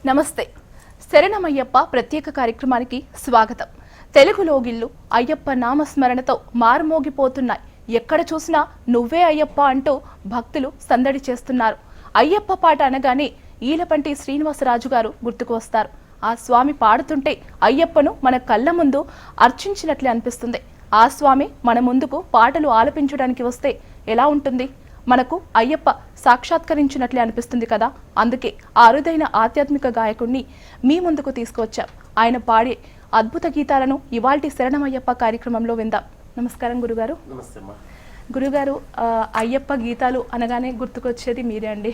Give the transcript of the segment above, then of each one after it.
నమస్తే. శరణమయ్యప్ప ప్రత్యేక కార్యక్రమానికి స్వాగతం. తెలుగు లోగిళ్ళు అయ్యప్ప నామస్మరణతో మారుమోగిపోతున్నాయి. ఎక్కడ చూసినా నువ్వే అయ్యప్ప అంటూ భక్తులు సందడి చేస్తున్నారు. అయ్యప్ప పాట అనగానే ఈలపంటి శ్రీనివాసరాజు గారు గుర్తుకు వస్తారు. ఆ స్వామి పాడుతుంటే అయ్యప్పను మన కళ్ళ ముందు అర్చించినట్లే అనిపిస్తుంది. ఆ స్వామి మన ముందుకు పాటలు ఆలపించడానికి వస్తే ఎలా ఉంటుంది? మనకు అయ్యప్ప సాక్షాత్కరించినట్లే అనిపిస్తుంది కదా. అందుకే ఆ అరుదైన ఆధ్యాత్మిక గాయకుడిని మీ ముందుకు తీసుకువచ్చాం. ఆయన పాడే అద్భుత గీతాలను ఇవాల్టి శరణమయ్యప్ప కార్యక్రమంలో విందాం. నమస్కారం గురుగారు. నమస్తే అమ్మా. గురుగారు, అయ్యప్ప గీతాలు అనగానే గుర్తుకొచ్చేది మీరే అండి.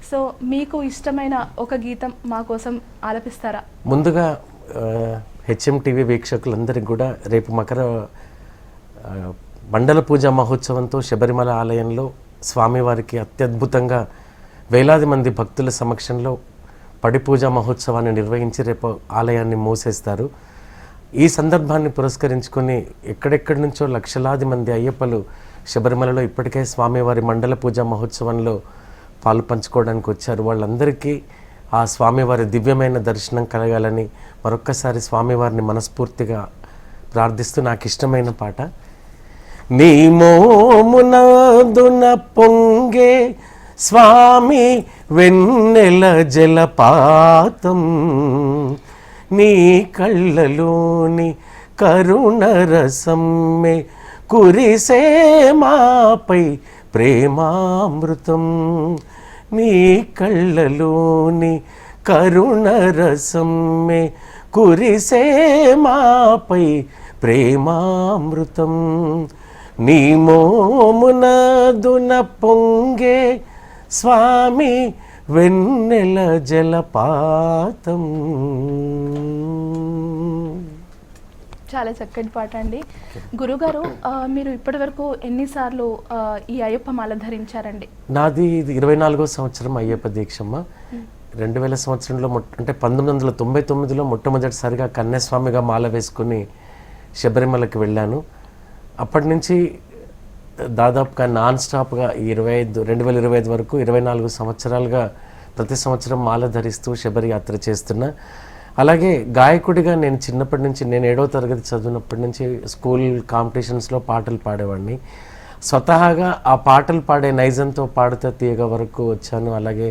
సో మీకు ఇష్టమైన ఒక గీతం మా కోసం ఆలపిస్తారా? ముందుగా హెచ్ఎంటీవీ వీక్షకులందరికీ కూడా రేపు మకర మండల పూజా మహోత్సవంతో శబరిమల ఆలయంలో స్వామివారికి అత్యద్భుతంగా వేలాది మంది భక్తుల సమక్షంలో పడి పూజా మహోత్సవాన్ని నిర్వహించి రేపు ఆలయాన్ని మూసేస్తారు. ఈ సందర్భాన్ని పురస్కరించుకొని ఎక్కడెక్కడి నుంచో లక్షలాది మంది అయ్యప్పలు శబరిమలలో ఇప్పటికే స్వామివారి మండల పూజా మహోత్సవంలో పాలు పంచుకోవడానికి వచ్చారు. వాళ్ళందరికీ ఆ స్వామివారి దివ్యమైన దర్శనం కలగాలని మరొక్కసారి స్వామివారిని మనస్ఫూర్తిగా ప్రార్థిస్తూ నాకు ఇష్టమైన పాట. నీ మోమునందున పొంగే స్వామి వెన్నెల జలపాతం, నీ కళ్ళలోని కరుణరసమ్మే కురిసే మాపై ప్రేమామృతం, నీ కళ్ళలోని కరుణరసమ్మే కురిసే మాపై ప్రేమామృతం, నీ మోమునందున పొంగే స్వామి వెన్నెల జలపాతం. చాలా చక్కటి పాట అండి. గురుగారు, మీరు ఇప్పటి వరకు ఎన్నిసార్లు ఈ అయ్యప్ప మాల ధరించారండి? నాది 24వ సంవత్సరం అయ్యప్ప దీక్షమ్మ. 2000 సంవత్సరంలో అంటే 1999లో మొట్టమొదటిసారిగా కన్యాస్వామిగా మాల వేసుకుని శబరిమలకి వెళ్ళాను. అప్పటి నుంచి దాదాపుగా నాన్ స్టాప్గా 2025 వరకు 24 సంవత్సరాలుగా ప్రతి సంవత్సరం మాల ధరిస్తూ శబరి యాత్ర చేస్తున్నా. అలాగే గాయకుడిగా నేను చిన్నప్పటి నుంచి, నేను 7వ తరగతి చదివినప్పటి నుంచి స్కూల్ కాంపిటీషన్స్లో పాటలు పాడేవాడిని. స్వతహాగా ఆ పాటలు పాడే నైజంతో పాడుతా తీయగా వరకు వచ్చాను. అలాగే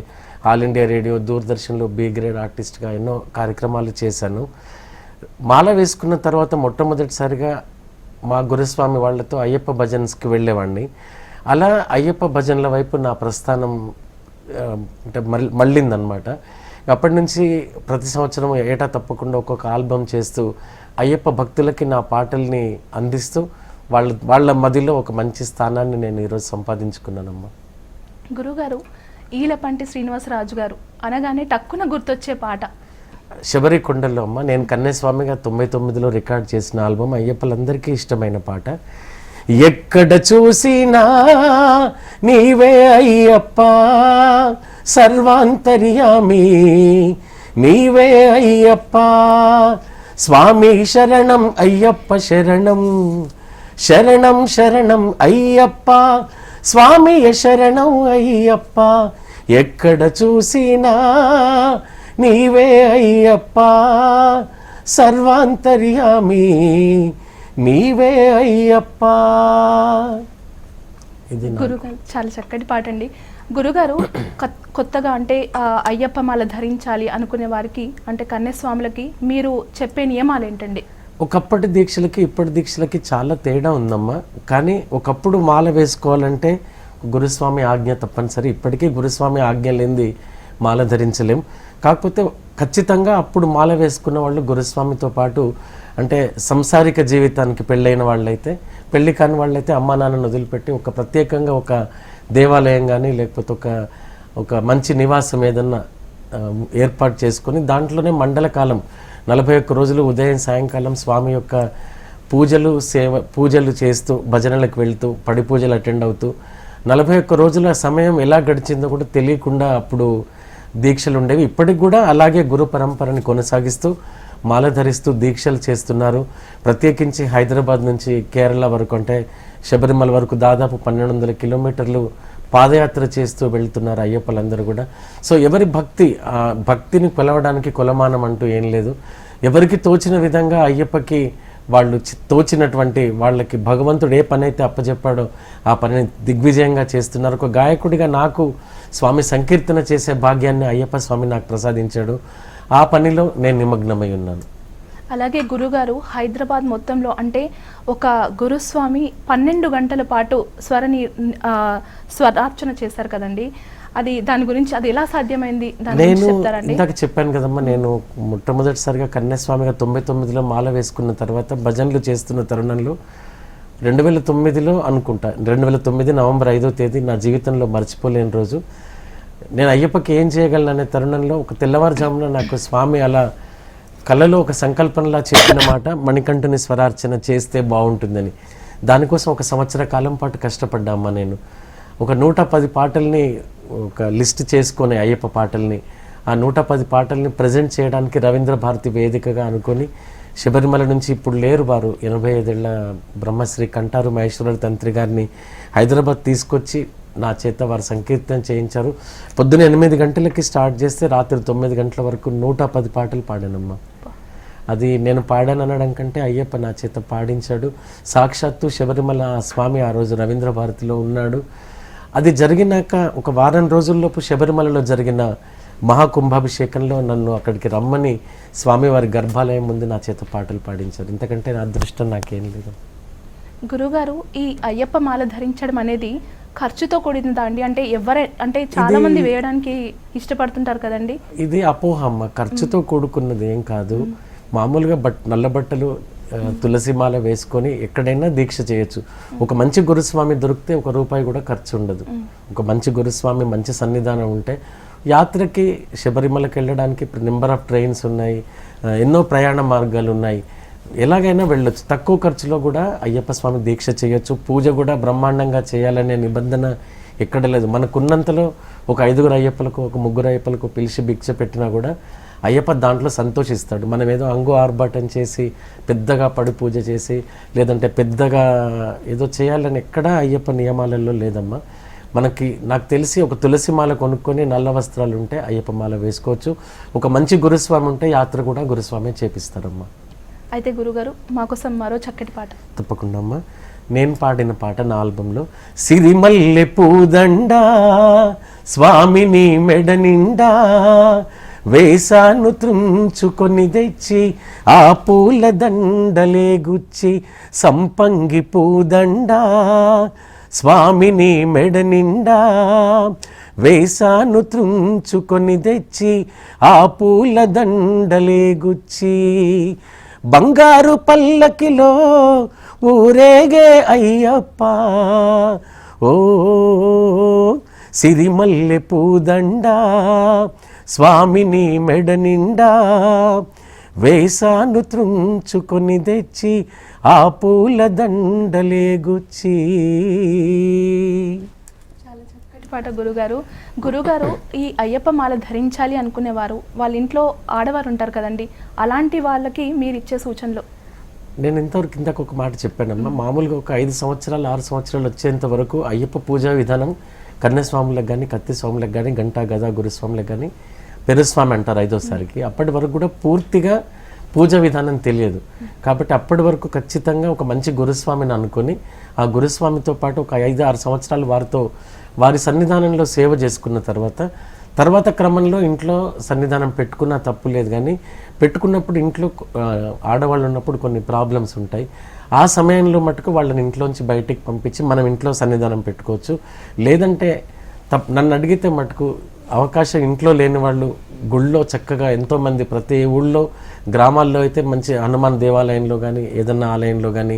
ఆల్ ఇండియా రేడియో, దూరదర్శన్లో బి గ్రేడ్ ఆర్టిస్ట్గా ఎన్నో కార్యక్రమాలు చేశాను. మాల వేసుకున్న తర్వాత మొట్టమొదటిసారిగా మా గురుస్వామి వాళ్ళతో అయ్యప్ప భజన్స్కి వెళ్ళేవాడిని. అలా అయ్యప్ప భజన్ల వైపు నా ప్రస్థానం అంటే మళ్ళిందనమాట. అప్పటి నుంచి ప్రతి సంవత్సరం ఏటా తప్పకుండా ఒక్కొక్క ఆల్బమ్ చేస్తూ అయ్యప్ప భక్తులకి నా పాటల్ని అందిస్తూ వాళ్ళ మదిలో ఒక మంచి స్థానాన్ని నేను ఈరోజు సంపాదించుకున్నానమ్మా. గురుగారు, ఈలపంటి శ్రీనివాసరాజు గారు అనగానే టక్కున గుర్తొచ్చే పాట శబరి కొండల్లో అమ్మ. నేను కన్యాస్వామిగా 99లో రికార్డ్ చేసిన ఆల్బమ్ అయ్యప్పలందరికీ ఇష్టమైన పాట. ఎక్కడ చూసినా నీవే అయ్యప్ప సర్వాంతర్యామి, నీవే అయ్యప్ప స్వామి శరణం అయ్యప్ప శరణం, శరణం శరణం అయ్యప్ప స్వామి శరణం అయ్యప్ప, ఎక్కడ చూసినా నీవే అయ్యప్ప సర్వాంతర్యామి, నీవే అయ్యప్ప. ఇది గురుగారు చాలా చక్కటి పాట అండి. గురుగారు, కొత్తగా అంటే అయ్యప్ప మాల ధరించాలి అనుకునే వారికి, అంటే కన్యాస్వాములకి మీరు చెప్పే నియమాలు ఏంటండి? ఒకప్పటి దీక్షలకి ఇప్పటి దీక్షలకి చాలా తేడా ఉందమ్మా. కానీ ఒకప్పుడు మాల వేసుకోవాలంటే గురుస్వామి ఆజ్ఞ తప్పనిసరి. ఇప్పటికీ గురుస్వామి ఆజ్ఞ లేనిది మాల ధరించలేం. కాకపోతే ఖచ్చితంగా అప్పుడు మాల వేసుకున్న వాళ్ళు గురుస్వామితో పాటు, అంటే సంసారిక జీవితానికి పెళ్ళైన వాళ్ళైతే, పెళ్ళి కాని వాళ్ళైతే అమ్మా నాన్నను వదిలిపెట్టి ఒక ప్రత్యేకంగా ఒక దేవాలయం కానీ లేకపోతే ఒక మంచి నివాసం ఏదన్నా ఏర్పాటు చేసుకొని దాంట్లోనే మండలకాలం 41 రోజులు ఉదయం సాయంకాలం స్వామి యొక్క పూజలు చేస్తూ భజనలకు వెళ్తూ పడి పూజలు అటెండ్ అవుతూ 41 రోజుల సమయం ఎలా గడిచిందో కూడా తెలియకుండా అప్పుడు దీక్షలు ఉండేవి. ఇప్పటికి కూడా అలాగే గురు పరంపరని కొనసాగిస్తూ మాల ధరిస్తూ దీక్షలు చేస్తున్నారు. ప్రత్యేకించి హైదరాబాద్ నుంచి కేరళ వరకు అంటే శబరిమల వరకు దాదాపు 1200 కిలోమీటర్లు పాదయాత్ర చేస్తూ వెళ్తున్నారు అయ్యప్పలందరూ కూడా. సో ఎవరి భక్తిని కొలవడానికి కొలమానం అంటూ ఏం లేదు. ఎవరికి తోచిన విధంగా అయ్యప్పకి వాళ్ళు తోచినటువంటి వాళ్ళకి భగవంతుడు ఏ పని అయితే అప్పచెప్పాడో ఆ పనిని దిగ్విజయంగా చేస్తున్నారు. ఒక గాయకుడిగా నాకు స్వామి సంకీర్తన చేసే భాగ్యాన్ని అయ్యప్ప స్వామి నాకు ప్రసాదించాడు. ఆ పనిలో నేను నిమగ్నమై ఉన్నాను. అలాగే గురుగారు హైదరాబాద్ మొత్తంలో అంటే ఒక గురుస్వామి 12 గంటల పాటు స్వరార్చన చేశారు కదండి, దాని గురించి అది ఎలా సాధ్యమైంది నేను ఇందాక చెప్పాను కదమ్మా, నేను మొట్టమొదటిసారిగా కన్యాస్వామిగా 99లో మాల వేసుకున్న తర్వాత భజనలు చేస్తున్న తరుణంలో 2009లో అనుకుంటా 2009 నవంబర్ 5వ తేదీ నా జీవితంలో మర్చిపోలేని రోజు. నేను అయ్యప్పకి ఏం చేయగలను అనే తరుణంలో ఒక తెల్లవారుజామున నాకు స్వామి అలా కళలో ఒక సంకల్పంలా చెప్పిన మాట, మణికంఠుని స్వరార్చన చేస్తే బాగుంటుందని. దానికోసం 1 సంవత్సర కాలం పాటు కష్టపడ్డామ్మా. నేను ఒక 110 పాటల్ని ఒక లిస్ట్ చేసుకొని అయ్యప్ప పాటల్ని ఆ 110 పాటల్ని ప్రజెంట్ చేయడానికి రవీంద్ర భారతి వేదికగా అనుకొని శబరిమల నుంచి ఇప్పుడు లేరు వారు 85 ఏళ్ల బ్రహ్మశ్రీ కంటారు మహేశ్వర తంత్రి గారిని హైదరాబాద్ తీసుకొచ్చి నా చేత వారు సంకీర్తన చేయించారు. పొద్దున 8 గంటలకి స్టార్ట్ చేస్తే రాత్రి 9 గంటల వరకు 110 పాటలు పాడానమ్మా. అది నేను పాడాను అనడం కంటే అయ్యప్ప నా చేత పాడించాడు. సాక్షాత్తు శబరిమల స్వామి ఆ రోజు రవీంద్ర భారతిలో ఉన్నాడు. అది జరిగినాక ఒక వారం రోజుల్లోపు శబరిమలలో జరిగిన మహాకుంభాభిషేకంలో నన్ను అక్కడికి రమ్మని స్వామివారి గర్భాలయం ముందు నా చేత పాటలు పాడించారు. ఇంతకంటే నా అదృష్టం నాకేం లేదు. గురుగారు, ఈ అయ్యప్ప మాల ధరించడం అనేది ఖర్చుతో కూడినదా అండి? అంటే చాలా మంది వేయడానికి ఇష్టపడుతుంటారు కదండి. ఇది అపోహ అమ్మ, ఖర్చుతో కూడుకున్నది ఏం కాదు. మామూలుగా నల్ల బట్టలు తులసి మాల వేసుకొని ఎక్కడైనా దీక్ష చేయొచ్చు. ఒక మంచి గురుస్వామి దొరికితే ₹1 కూడా ఖర్చు ఉండదు. ఒక మంచి గురుస్వామి మంచి సన్నిధానం ఉంటే యాత్రకి శబరిమలకి వెళ్ళడానికి నెంబర్ ఆఫ్ ట్రైన్స్ ఉన్నాయి, ఎన్నో ప్రయాణ మార్గాలు ఉన్నాయి, ఎలాగైనా వెళ్ళొచ్చు. తక్కువ ఖర్చులో కూడా అయ్యప్ప స్వామి దీక్ష చేయొచ్చు. పూజ కూడా బ్రహ్మాండంగా చేయాలనే నిబంధన ఎక్కడ లేదు. మనకున్నంతలో ఒక 5 అయ్యప్పలకు ఒక 3 అయ్యప్పలకు పిలిచి భిక్ష పెట్టినా కూడా అయ్యప్ప దాంట్లో సంతోషిస్తాడు. మనం ఏదో అంగు ఆర్భాటం చేసి పెద్దగా పడి పూజ చేసి లేదంటే పెద్దగా ఏదో చేయాలని ఎక్కడా అయ్యప్ప నియమాలలో లేదమ్మా. నాకు తెలిసి ఒక తులసి మాల కొనుక్కొని నల్ల వస్త్రాలు ఉంటే అయ్యప్ప మాల వేసుకోవచ్చు. ఒక మంచి గురుస్వామి ఉంటే యాత్ర కూడా గురుస్వామి చేపిస్తారమ్మా. అయితే గురుగారు మాకోసం మరో చక్కటి పాట. తప్పకుండా అమ్మా. నేను పాడిన పాట నా ఆల్బంలో సిరిమల్లె పూదండ స్వామిని మెడ నిండా వేసాను త్రుంచుకొని తెచ్చి ఆ పూల దండలే గుచ్చి సంపంగి పూదండ స్వామిని మెడ నిండా వేసాను త్రుంచుకొని తెచ్చి ఆ పూల దండలే గుచ్చి బంగారు పల్లకిలో ఊరేగే అయ్యప్ప ఓ సిరిమల్లె పూదండ స్వామిని మెడ నిండా వేసాను త్రుంచుకొని తెచ్చి ఆ పూల దండలే గుచ్చి. పాట గురుగారు, ఈ అయ్యప్ప మాల ధరించాలి అనుకునేవారు వాళ్ళ ఇంట్లో ఆడవారు ఉంటారు కదండి, అలాంటి వాళ్ళకి మీరు ఇచ్చే సూచనలు? నేను ఇంతవరకు ఇందాక ఒక మాట చెప్పానమ్మా. మామూలుగా ఒక 5 సంవత్సరాలు 6 సంవత్సరాలు వచ్చేంత వరకు అయ్యప్ప పూజా విధానం కన్యాస్వాములకు కానీ కత్తి స్వాములకు కానీ గంటా గదా గురుస్వాములకు కానీ పెరుస్వామి అంటారు 5వసారికి. అప్పటి వరకు కూడా పూర్తిగా పూజా విధానం తెలియదు. కాబట్టి అప్పటి వరకు ఖచ్చితంగా ఒక మంచి గురుస్వామిని అనుకొని ఆ గురుస్వామితో పాటు ఒక 5-6 సంవత్సరాలు వారి సన్నిధానంలో సేవ చేసుకున్న తర్వాత క్రమంలో ఇంట్లో సన్నిధానం పెట్టుకున్నా తప్పు లేదు. కానీ పెట్టుకున్నప్పుడు ఇంట్లో ఆడవాళ్ళు ఉన్నప్పుడు కొన్ని ప్రాబ్లమ్స్ ఉంటాయి. ఆ సమయంలో మటుకు వాళ్ళని ఇంట్లోంచి బయటికి పంపించి మనం ఇంట్లో సన్నిధానం పెట్టుకోవచ్చు. లేదంటే నన్ను అడిగితే మటుకు అవకాశం ఇంట్లో లేని వాళ్ళు గుళ్ళో చక్కగా ఎంతోమంది ప్రతి ఊళ్ళో గ్రామాల్లో అయితే మంచి హనుమాన్ దేవాలయంలో కానీ ఏదన్నా ఆలయంలో కానీ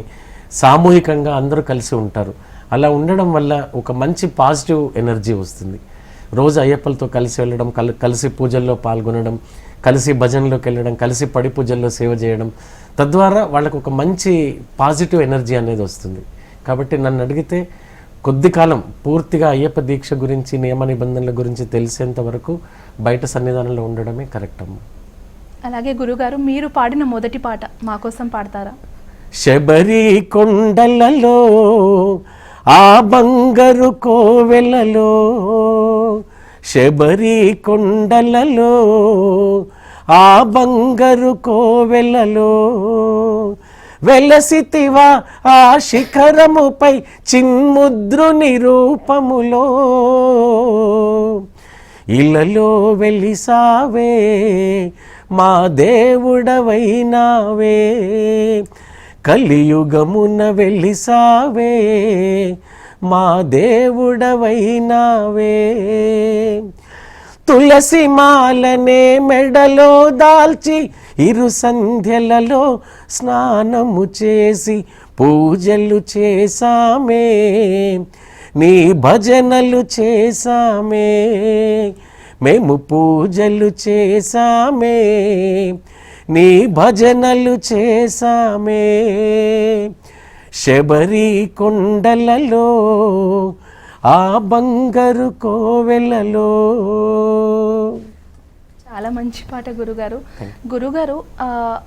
సామూహికంగా అందరూ కలిసి ఉంటారు. అలా ఉండడం వల్ల ఒక మంచి పాజిటివ్ ఎనర్జీ వస్తుంది. రోజు అయ్యప్పలతో కలిసి వెళ్ళడం, కలిసి పూజల్లో పాల్గొనడం, కలిసి భజనలోకి వెళ్ళడం, కలిసి పడి పూజల్లో సేవ చేయడం, తద్వారా వాళ్ళకు ఒక మంచి పాజిటివ్ ఎనర్జీ అనేది వస్తుంది. కాబట్టి నన్ను అడిగితే కొద్ది కాలం పూర్తిగా అయ్యప్ప దీక్ష గురించి నియమ నిబంధనల గురించి తెలిసేంత వరకు బయట సన్నిధానంలో ఉండడమే కరెక్ట్ అమ్మ. అలాగే గురుగారు మీరు పాడిన మొదటి పాట మా కోసం పాడతారా? శబరి కొండలలో ఆ బంగారు కోవెలలో, శబరి కొండలలో ఆ బంగారు కోవెలలో, వెలసితివా ఆ శిఖరముపై చిన్ముద్రుని రూపములో, ఇలలో వెలిసావే మా దేవుడవైనావే, కలియుగమున వెలిసావే మా దేవుడవైనావే, తులసి మాలనే మెడలో దాల్చి ఇరు సంధ్యలలో స్నానము చేసి పూజలు చేసామే, నీ భజనలు చేసామే, మేము పూజలు చేసామే, నీ భజనలు చేసామే, శబరి కొండలలో ఆ బంగారు కోవెలలో. చాలా మంచి పాట గురుగారు. గురుగారు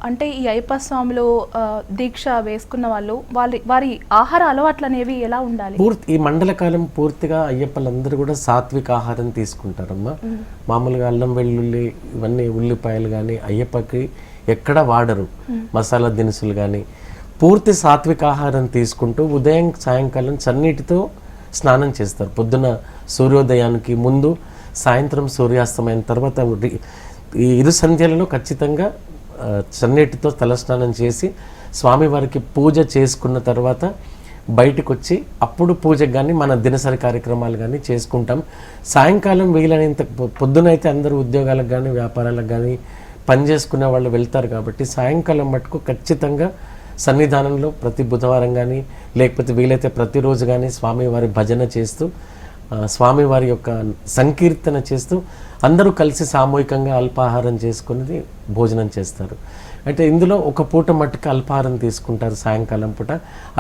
అంటే ఈ అయ్యప్ప స్వామిలో దీక్ష వేసుకున్న వారి ఆహార అలవాట్లు అనేవి ఎలా ఉండాలి? ఈ మండల కాలం పూర్తిగా అయ్యప్పలందరూ కూడా సాత్విక ఆహారం తీసుకుంటారమ్మా. మామూలుగా అల్లం వెల్లుల్లి ఇవన్నీ ఉల్లిపాయలు కానీ అయ్యప్పకి ఎక్కడ వాడరు, మసాలా దినుసులు కానీ. పూర్తి సాత్విక ఆహారం తీసుకుంటూ ఉదయం సాయంకాలం చన్నీటితో స్నానం చేస్తారు. పొద్దున సూర్యోదయానికి ముందు, సాయంత్రం సూర్యాస్తమైన తర్వాత ఈ ఇరు సంధ్యలలో ఖచ్చితంగా చన్నీటితో తలస్నానం చేసి స్వామివారికి పూజ చేసుకున్న తర్వాత బయటకు వచ్చి అప్పుడు పూజకు కానీ మన దినసరి కార్యక్రమాలు కానీ చేసుకుంటాం. సాయంకాలం వీలైనంత, పొద్దునైతే అందరూ ఉద్యోగాలకు కానీ వ్యాపారాలకు కానీ పని చేసుకునే వాళ్ళు వెళ్తారు కాబట్టి సాయంకాలం మటుకు ఖచ్చితంగా సన్నిధానంలో ప్రతి బుధవారం కానీ లేకపోతే వీలైతే ప్రతిరోజు కానీ స్వామివారి భజన చేస్తూ స్వామివారి యొక్క సంకీర్తన చేస్తూ అందరూ కలిసి సామూహికంగా అల్పాహారం చేసుకుని భోజనం చేస్తారు. అంటే ఇందులో ఒక పూట మట్టుకు అల్పాహారం తీసుకుంటారు సాయంకాలం పూట.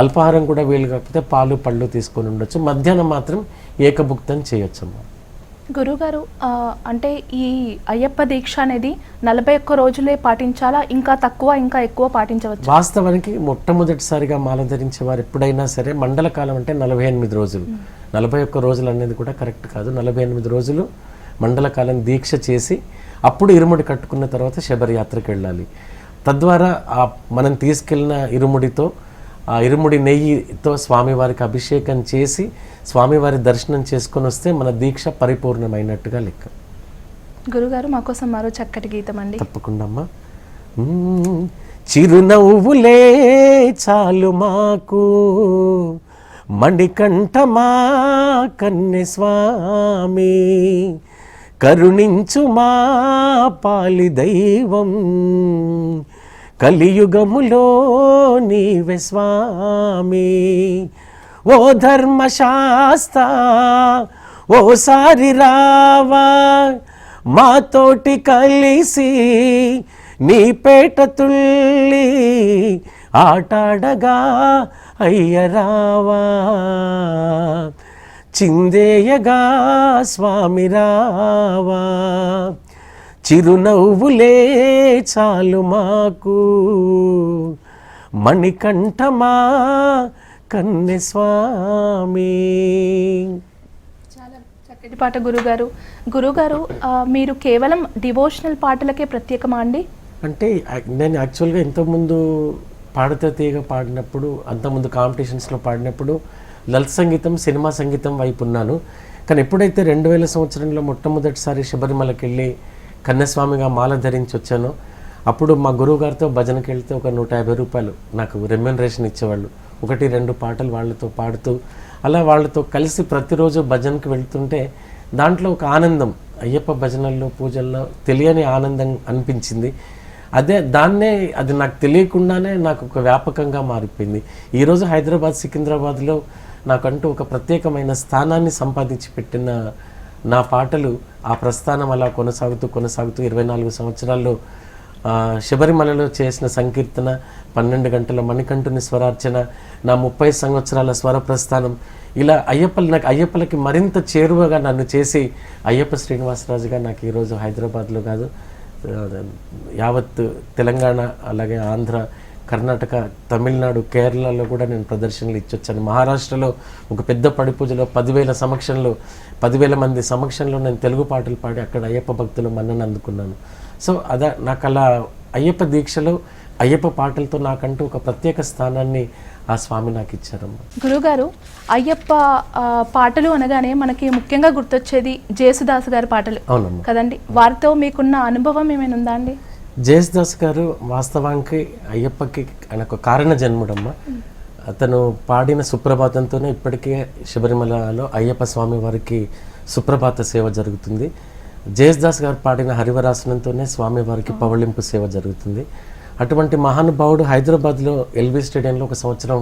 అల్పాహారం కూడా వీలు కాకపోతే పాలు పళ్ళు తీసుకొని ఉండొచ్చు. మధ్యాహ్నం మాత్రం ఏకభుక్తం చేయొచ్చమ్మా. గురుగారు అంటే ఈ అయ్యప్ప దీక్ష అనేది 41 రోజులే పాటించాలా, ఇంకా తక్కువ ఇంకా ఎక్కువ పాటించవచ్చు? వాస్తవానికి మొట్టమొదటిసారిగా మాల ధరించే వారు ఎప్పుడైనా సరే మండల కాలం అంటే 48 రోజులు. 41 రోజులు అనేది కూడా కరెక్ట్ కాదు. 48 రోజులు మండల కాలం దీక్ష చేసి అప్పుడు ఇరుముడి కట్టుకున్న తర్వాత శబరియాత్రకు వెళ్ళాలి. తద్వారా మనం తీసుకెళ్ళిన ఇరుముడితో ఆ ఇరుముడి నెయ్యితో స్వామివారికి అభిషేకం చేసి స్వామివారి దర్శనం చేసుకొని వస్తే మన దీక్ష పరిపూర్ణమైనట్టుగా లెక్క. గురుగారు మా కోసం మరో చక్కటి గీతం అండి. తప్పకుండా అమ్మా. చిరునవ్వులే చాలు మాకు మణికంఠమా కన్నె స్వామి, కరుణించు మా పాలి దైవం, కలియుగములో నీవే స్వామి. ఓ ధర్మశాస్త్ర ఓసారి రావా మాతోటి కలిసి నీ పేట తుల్లి ఆటాడగా అయ్యరావా, చిందేయగా స్వామి రావా, చిరునవ్వులే చాలు మాకు మణికంఠమా కన్నె స్వామి. చాలా చక్కటి పాట గురుగారు. గురుగారు మీరు కేవలం డివోషనల్ పాటలకే ప్రత్యేకమా అండి? అంటే నేను యాక్చువల్గా ఇంతకుముందు పాడితే తీగ పాడినప్పుడు, అంతకుముందు కాంపిటీషన్స్లో పాడినప్పుడు లలిత సంగీతం సినిమా సంగీతం వైపు ఉన్నాను. కానీ ఎప్పుడైతే 2000 సంవత్సరంలో మొట్టమొదటిసారి శబరిమలకి వెళ్ళి కన్యస్వామిగా మాల ధరించి వచ్చానో అప్పుడు మా గురువు గారితో భజనకి వెళ్తే ఒక 150 రూపాయలు నాకు రెమ్యూనరేషన్ ఇచ్చేవాళ్ళు. 1-2 పాటలు వాళ్ళతో పాడుతూ అలా వాళ్ళతో కలిసి ప్రతిరోజు భజనకి వెళ్తుంటే దాంట్లో ఒక ఆనందం, అయ్యప్ప భజనల్లో పూజల్లో తెలియని ఆనందం అనిపించింది. అది నాకు తెలియకుండానే నాకు ఒక వ్యాపకంగా మారిపోయింది. ఈరోజు హైదరాబాద్ సికింద్రాబాద్లో నాకంటూ ఒక ప్రత్యేకమైన స్థానాన్ని సంపాదించి పెట్టిన నా పాటలు ఆ ప్రస్థానం అలా కొనసాగుతూ 24 సంవత్సరాల్లో శబరిమలలో చేసిన సంకీర్తన, 12 గంటల మణికంఠుని స్వరార్చన, నా 30 సంవత్సరాల స్వర ప్రస్థానం, ఇలా అయ్యప్పలకి మరింత చేరువగా నన్ను చేసి అయ్యప్ప శ్రీనివాసరాజుగా నాకు ఈరోజు హైదరాబాద్లో కాదు యావత్ తెలంగాణ, అలాగే ఆంధ్ర, కర్ణాటక, తమిళనాడు, కేరళలో కూడా నేను ప్రదర్శనలు ఇచ్చొచ్చాను. మహారాష్ట్రలో ఒక పెద్ద పడి పూజలో 10,000 మంది సమక్షంలో నేను తెలుగు పాటలు పాడి అక్కడ అయ్యప్ప భక్తులు మన్నను అందుకున్నాను. సో నాకు అలా అయ్యప్ప దీక్షలో అయ్యప్ప పాటలతో నాకంటూ ఒక ప్రత్యేక స్థానాన్ని ఆ స్వామి నాకు ఇచ్చారమ్మా. గురుగారు, అయ్యప్ప పాటలు అనగానే మనకి ముఖ్యంగా గుర్తొచ్చేది జేసుదాస్ గారి పాటలు. అవునమ్మా. కదండి, వారితో మీకున్న అనుభవం ఏమైనా ఉందా అండి? జేసుదాస్ గారు వాస్తవానికి అయ్యప్పకి ఆయన ఒక కారణ జన్ముడమ్మా. అతను పాడిన సుప్రభాతంతోనే ఇప్పటికే శబరిమలలో అయ్యప్ప స్వామి వారికి సుప్రభాత సేవ జరుగుతుంది. జేసుదాస్ గారు పాడిన హరివరాసనంతోనే స్వామి వారికి పవళింపు సేవ జరుగుతుంది. అటువంటి మహానుభావుడు హైదరాబాద్లో ఎల్బీ స్టేడియంలో ఒక సంవత్సరం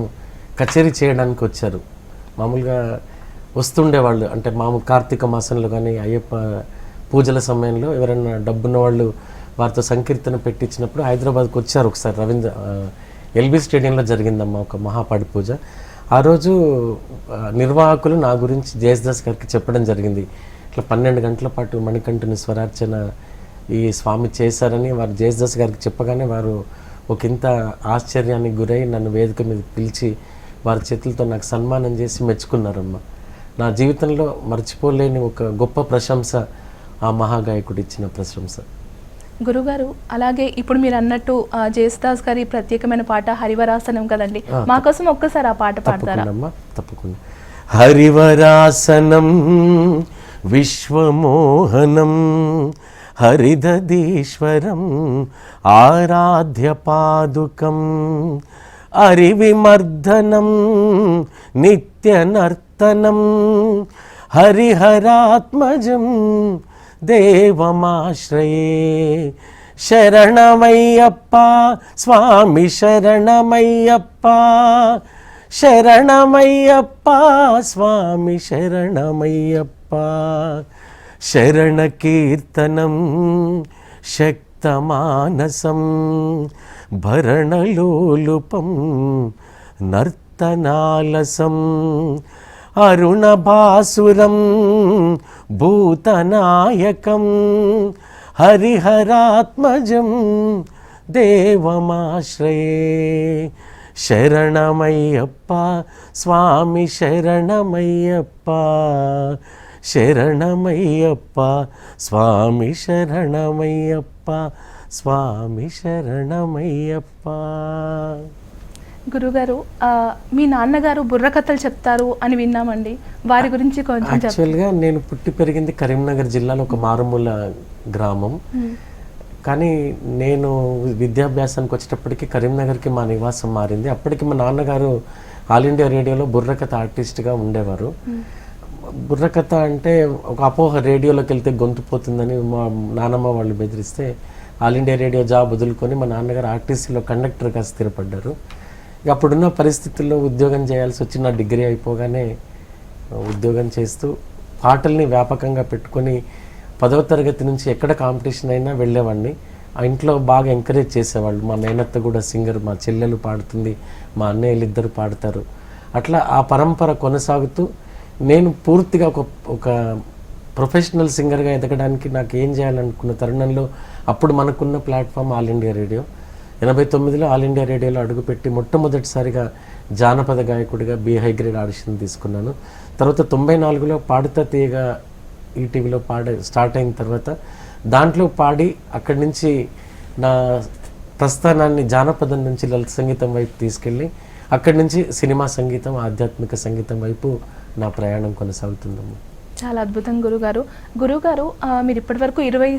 కచేరీ చేయడానికి వచ్చారు. మామూలుగా వస్తుండేవాళ్ళు, అంటే మామూలు కార్తీక మాసంలో కానీ అయ్యప్ప పూజల సమయంలో ఎవరైనా డబ్బున్న వాళ్ళు వారితో సంకీర్తన పెట్టించినప్పుడు హైదరాబాద్కి వచ్చారు ఒకసారి. ఎల్బీ స్టేడియంలో జరిగిందమ్మా ఒక మహాపాడి పూజ. ఆ రోజు నిర్వాహకులు నా గురించి జేసుదాస్ గారికి చెప్పడం జరిగింది. ఇట్లా 12 గంటల పాటు మణికంఠుని స్వరార్చన ఈ స్వామి చేశారని వారు జేసుదాస్ గారికి చెప్పగానే వారు ఒక ఇంత ఆశ్చర్యానికి గురై నన్ను వేదిక మీద పిలిచి వారి చేతులతో నాకు సన్మానం చేసి మెచ్చుకున్నారమ్మా. నా జీవితంలో మర్చిపోలేని ఒక గొప్ప ప్రశంస ఆ మహాగాయకుడు ఇచ్చిన ప్రశంస. గురుగారు, అలాగే ఇప్పుడు మీరు అన్నట్టు జేసుదాస్ గారి ప్రత్యేకమైన పాట హరివరాసనం కదండి, మా కోసం ఒక్కసారి ఆ పాట పాడతారా? తప్పకుండా. హరివరాసనం విశ్వమోహనం హరిదదీశ్వరం ఆరాధ్య పాదుకం హరివిమర్దనం నిత్యనర్తనం హరిహరాత్మజం దేవమాశ్రయే. శరణమయ్యప్ప స్వామి శరణమయ్యప్ప, శరణమయ్యప్ప స్వామి శరణమయ్యప్ప. శరణ కీర్తనం శక్తమానసం భరణలోలుపం నర్తనాలసం అరుణభాసురం భూతనాయకం హరిహరాత్మజం దేవమాశ్రయే. శరణమయ్యప్ప స్వామి శరణమయ్యప్ప, శరణమయ్యప్ప స్వామి శరణమయ్యప్ప, స్వామి శరణమయ్యప్ప. గురుగారు, మీ నాన్నగారు బుర్రకథలు చెప్తారు అని విన్నామండి, వారి గురించి కొంచెం చెప్పండి. యాక్చువల్గా నేను పుట్టి పెరిగింది కరీంనగర్ జిల్లాలో ఒక మారుమూల గ్రామం. కానీ నేను విద్యాభ్యాసానికి వచ్చేటప్పటికి కరీంనగర్కి మా నివాసం మారింది. అప్పటికి మా నాన్నగారు ఆల్ ఇండియా రేడియోలో బుర్రకథ ఆర్టిస్ట్గా ఉండేవారు. బుర్రకథ అంటే ఒక అపోహ, రేడియోలోకి వెళ్తే గొంతు పోతుందని మా నాన్నమ్మ వాళ్ళు బెదిరిస్తే ఆల్ ఇండియా రేడియో జాబ్ వదులుకొని మా నాన్నగారు ఆర్టీసీలో కండక్టర్గా స్థిరపడ్డారు. ఇక అప్పుడున్న పరిస్థితుల్లో ఉద్యోగం చేయాల్సి వచ్చి నా డిగ్రీ అయిపోగానే ఉద్యోగం చేస్తూ పాటల్ని వ్యాపకంగా పెట్టుకొని 10వ తరగతి నుంచి ఎక్కడ కాంపిటీషన్ అయినా వెళ్ళేవాడిని. ఆ ఇంట్లో బాగా ఎంకరేజ్ చేసేవాళ్ళు. మా మేనత్త కూడా సింగర్, మా చెల్లెలు పాడుతుంది, మా అన్నయ్యలు ఇద్దరు పాడతారు. అట్లా ఆ పరంపర కొనసాగుతూ నేను పూర్తిగా ఒక ప్రొఫెషనల్ సింగర్గా ఎదగడానికి నాకు ఏం చేయాలనుకున్న తరుణంలో అప్పుడు మనకున్న ప్లాట్ఫామ్ ఆల్ ఇండియా రేడియో. 89లో ఆల్ ఇండియా రేడియోలో అడుగుపెట్టి మొట్టమొదటిసారిగా జానపద గాయకుడిగా బి హై గ్రేడ్ ఆడిషన్ తీసుకున్నాను. తర్వాత 94లో పాడుతా తీయగా ఈటీవీలో స్టార్ట్ అయిన తర్వాత దాంట్లో పాడి అక్కడి నుంచి నా ప్రస్థానాన్ని జానపదం నుంచి లలిత సంగీతం వైపు తీసుకెళ్ళి అక్కడి నుంచి సినిమా సంగీతం, ఆధ్యాత్మిక సంగీతం వైపు నా ప్రయాణం కొనసాగుతుందమ్మా. చాలా అద్భుతం గురుగారు. మీరు ఇప్పటివరకు 20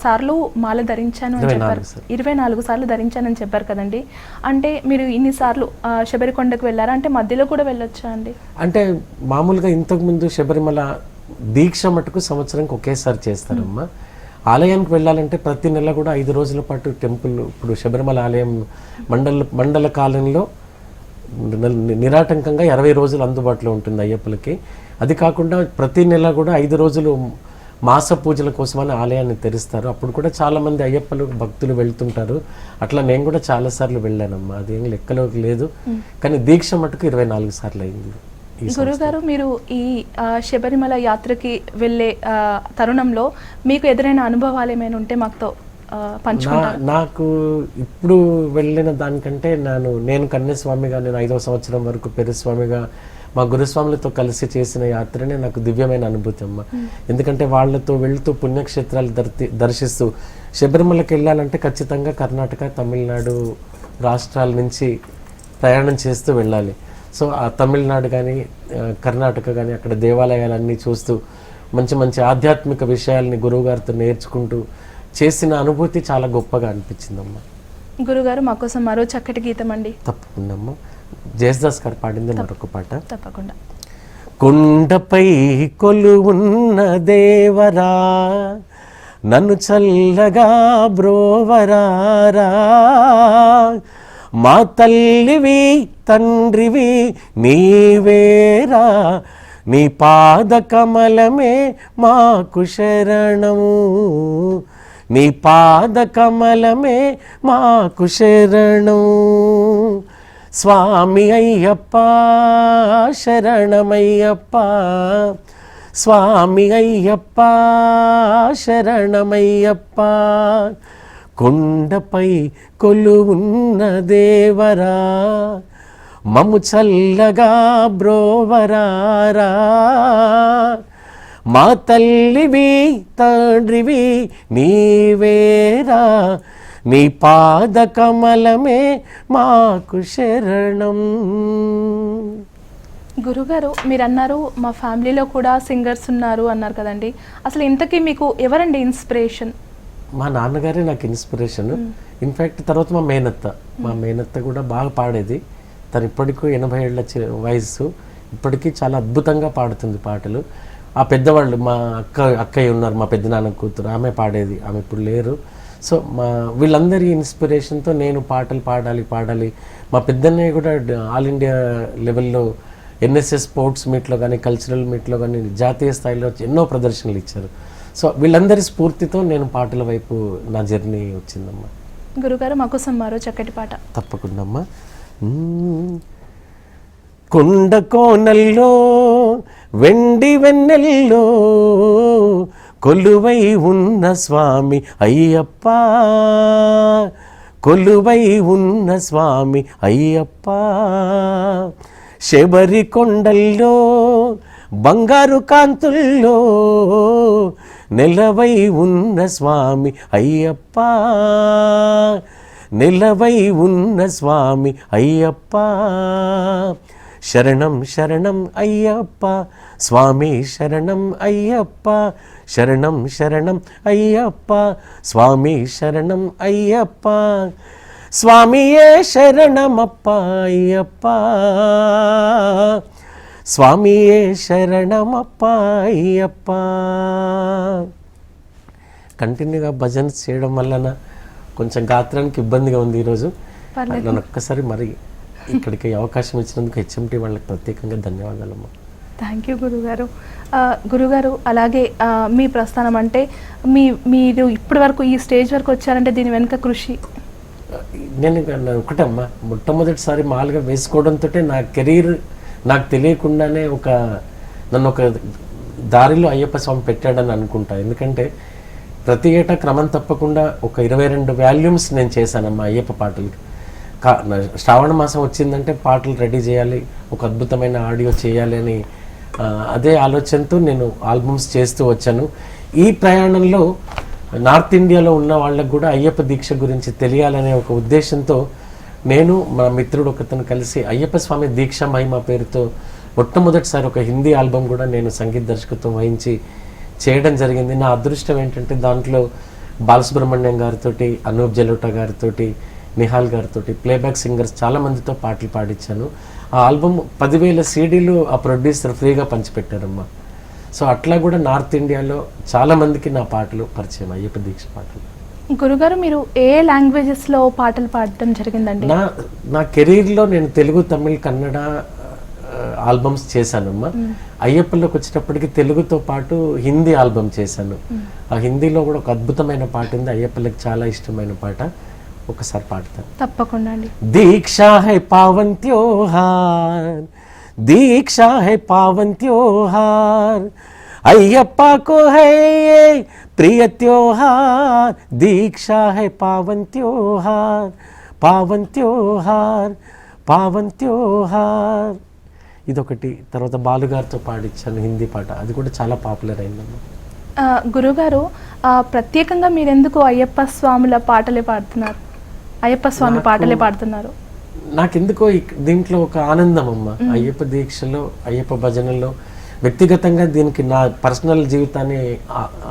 సార్లు మాల ధరించాను అని చెప్పారు, 24 సార్లు ధరించానని చెప్పారు కదండి. అంటే మీరు ఇన్ని సార్లు శబరికొండకు వెళ్ళారా? అంటే మధ్యలో కూడా వెళ్ళొచ్చా అండి? అంటే మామూలుగా ఇంతకుముందు శబరిమల దీక్ష మటుకు సంవత్సరానికి ఒకేసారి చేస్తారమ్మా. ఆలయానికి వెళ్ళాలంటే ప్రతి నెల కూడా 5 రోజుల పాటు టెంపుల్, ఇప్పుడు శబరిమల ఆలయం మండల కాలంలో నిరాటంకంగా 20 రోజులు అందుబాటులో ఉంటుంది అయ్యప్పలకి. అది కాకుండా ప్రతి నెల కూడా 5 రోజులు మాస పూజల కోసమని ఆలయాన్ని తెరుస్తారు. అప్పుడు కూడా చాలామంది అయ్యప్పలు భక్తులు వెళ్తుంటారు. అట్లా నేను కూడా చాలాసార్లు వెళ్ళానమ్మా. అదేం లెక్కలోకి లేదు. కానీ దీక్ష మటుకు 24 సార్లు అయింది. గురుగారు, మీరు ఈ శబరిమల యాత్రకి వెళ్ళే తరుణంలో మీకు ఎదురైన అనుభవాలు ఏమైనా ఉంటే మాతో పంచుకుంటారు? నాకు ఇప్పుడు వెళ్ళిన దానికంటే నేను కన్యస్వామిగా, నేను 5వ సంవత్సరం వరకు పెరుస్వామిగా మా గురుస్వాములతో కలిసి చేసిన యాత్రనే నాకు దివ్యమైన అనుభూతి అమ్మ. ఎందుకంటే వాళ్ళతో వెళ్తూ పుణ్యక్షేత్రాలు దర్శిస్తూ శబరిమలకి వెళ్ళాలంటే ఖచ్చితంగా కర్ణాటక, తమిళనాడు రాష్ట్రాల నుంచి ప్రయాణం చేస్తూ వెళ్ళాలి. సో ఆ తమిళనాడు కానీ కర్ణాటక కానీ అక్కడ దేవాలయాలన్నీ చూస్తూ మంచి మంచి ఆధ్యాత్మిక విషయాల్ని గురువుగారితో నేర్చుకుంటూ చేసిన అనుభూతి చాలా గొప్పగా అనిపించిందమ్మా. గురుగారు మా కోసం మరో చక్కటి గీతం అండి. తప్పకుండా అమ్మా. జయదాస్ గారు పాడింది మరొక పాట. తప్పకుండా. కొండపై కొలువున్న దేవరా నన్ను చల్లగా బ్రోవరారా, మా తల్లివి తండ్రివి నీవేరా, నీ పాద కమలమే మాకు శరణము, నీ పాద కమలమే మాకు శరణం. స్వామి అయ్యప్ప శరణమయ్యప్ప, స్వామి అయ్యప్ప శరణమయ్యప్ప, కొండపై కొలువున్న దేవరా మమ్ము చల్లగా బ్రోవరారా, మా తల్లివి తండ్రివి నీవేరా, నీ పాద కమలమే మాకు శరణం. గురుగారు మీరు అన్నారు మా ఫ్యామిలీలో కూడా సింగర్స్ ఉన్నారు అన్నారు కదండి, అసలు ఇంతకీ మీకు ఎవరండి ఇన్స్పిరేషన్? మా నాన్నగారే నాకు ఇన్స్పిరేషన్. ఇన్ఫ్యాక్ట్ తర్వాత మా మేనత్త కూడా బాగా పాడేది. తను ఇప్పటికీ 80 ఏళ్ల వయసు, ఇప్పటికీ చాలా అద్భుతంగా పాడుతుంది పాటలు. ఆ పెద్దవాళ్ళు మా అక్కయ్య ఉన్నారు, మా పెద్దనాన్న కూతురు, ఆమె పాడేది, ఆమె ఇప్పుడు లేరు. సో వీళ్ళందరి ఇన్స్పిరేషన్తో నేను పాటలు పాడాలి. మా పెద్దన్నయ్య కూడా ఆల్ ఇండియా లెవెల్లో ఎన్ఎస్ఎస్ స్పోర్ట్స్ మీట్లో కానీ కల్చరల్ మీట్లో కానీ జాతీయ స్థాయిలో ఎన్నో ప్రదర్శనలు ఇచ్చారు. సో వీళ్ళందరి స్ఫూర్తితో నేను పాటల వైపు నా జర్నీ వచ్చిందమ్మా. గురుగారు మాకోసం మరో చక్కటి పాట. తప్పకుండా అమ్మా. కొండ కోనల్లో వెండి వెన్నెల్లో కొలువై ఉన్న స్వామి అయ్యప్ప, కొలువై ఉన్న స్వామి అయ్యప్ప, శబరి కొండల్లో బంగారు కాంతుల్లో నెలవై ఉన్న స్వామి అయ్యప్ప, నెలవై ఉన్న స్వామి అయ్యప్ప, శరణం శరణం అయ్యప్ప స్వామి శరణం అయ్యప్ప, శరణం శరణం అయ్యప్ప స్వామి శరణం అయ్యప్ప, స్వామియే శరణమప్ప అయ్యప్ప, స్వామియే శరణమప్ప అయ్యప్ప. కంటిన్యూగా భజన చేయడం వలన కొంచెం గాత్రానికి ఇబ్బందిగా ఉంది ఈరోజు. నన్ను ఒక్కసారి మరి ఇక్కడికి అవకాశం ఇచ్చినందుకు హెచ్ఎంటీ వాళ్ళకి ప్రత్యేకంగా ధన్యవాదాలమ్మా. థ్యాంక్ యూ గురుగారు. గురుగారు అలాగే మీ ప్రస్థానం అంటే మీరు ఇప్పటి వరకు ఈ స్టేజ్ వరకు వచ్చారంటే దీని వెనుక కృషి? నేను ఒకటమ్మా, మొట్టమొదటిసారి మాలుగా వేసుకోవడంతో నా కెరీర్ నాకు తెలియకుండానే నన్ను ఒక దారిలో అయ్యప్ప స్వామి పెట్టాడని అనుకుంటా. ఎందుకంటే ప్రతి ఏటా క్రమం తప్పకుండా ఒక 22 వాల్యూమ్స్ నేను చేశానమ్మా అయ్యప్ప పాటలకి. శ్రావణ మాసం వచ్చిందంటే పాటలు రెడీ చేయాలి, ఒక అద్భుతమైన ఆడియో చేయాలి అని అదే ఆలోచనతో నేను ఆల్బమ్స్ చేస్తూ వచ్చాను. ఈ ప్రయాణంలో నార్త్ ఇండియాలో ఉన్న వాళ్ళకు కూడా అయ్యప్ప దీక్ష గురించి తెలియాలనే ఒక ఉద్దేశంతో నేను మా మిత్రుడు ఒకతను కలిసి అయ్యప్ప స్వామి దీక్ష మహిమ పేరుతో మొట్టమొదటిసారి ఒక హిందీ ఆల్బమ్ కూడా నేను సంగీత దర్శకత్వం వహించి చేయడం జరిగింది. నా అదృష్టం ఏంటంటే దాంట్లో బాలసుబ్రహ్మణ్యం గారితో, అనూప్ జలోటా గారితో, నిహాల్ గారితో, ప్లేబ్యాక్ సింగర్స్ చాలామందితో పాటలు పాడించాను. ఆ ఆల్బమ్ 10,000 CDలు ఆ ప్రొడ్యూసర్ ఫ్రీగా పంచిపెట్టారమ్మా. సో అట్లా కూడా నార్త్ ఇండియాలో చాలామందికి నా పాటలు పరిచయం, అయ్యప్ప దీక్ష పాటలు. గురుగారు మీరు ఏ లాంగ్వేజెస్లో పాటలు పాడటం జరిగిందండి? నా కెరీర్లో నేను తెలుగు, తమిళ్, కన్నడ ఆల్బమ్స్ చేశానమ్మా. అయ్యప్పలోకి వచ్చేటప్పటికి తెలుగుతో పాటు హిందీ ఆల్బమ్ చేశాను. ఆ హిందీలో కూడా ఒక అద్భుతమైన పాట ఉంది, అయ్యప్పలకి చాలా ఇష్టమైన పాట, ఒకసారి పాడతాను. తప్పకుండా అండి. దీక్షా హై పావన్ త్యోహార్, దీక్షా హై పావన్ త్యోహార్, అయ్యప్ప కో హై प्रिय त्योहार दीक्षा है पावन त्योहार पावन त्योहार పావన్ త్యోహార్ ఇదొకటి. తర్వాత బాలుగారితో పాడించాను హిందీ పాట, అది కూడా చాలా పాపులర్ అయిందమ్మా. గురుగారు ప్రత్యేకంగా మీరు ఎందుకు అయ్యప్ప స్వాముల పాటలే పాడుతున్నారు, అయ్యప్ప స్వామి పాటలే పాడుతున్నారు? నాకెందుకో దీంట్లో ఒక ఆనందం అమ్మ. అయ్యప్ప దీక్షలో, అయ్యప్ప భజనలో వ్యక్తిగతంగా దీనికి నా పర్సనల్ జీవితాన్ని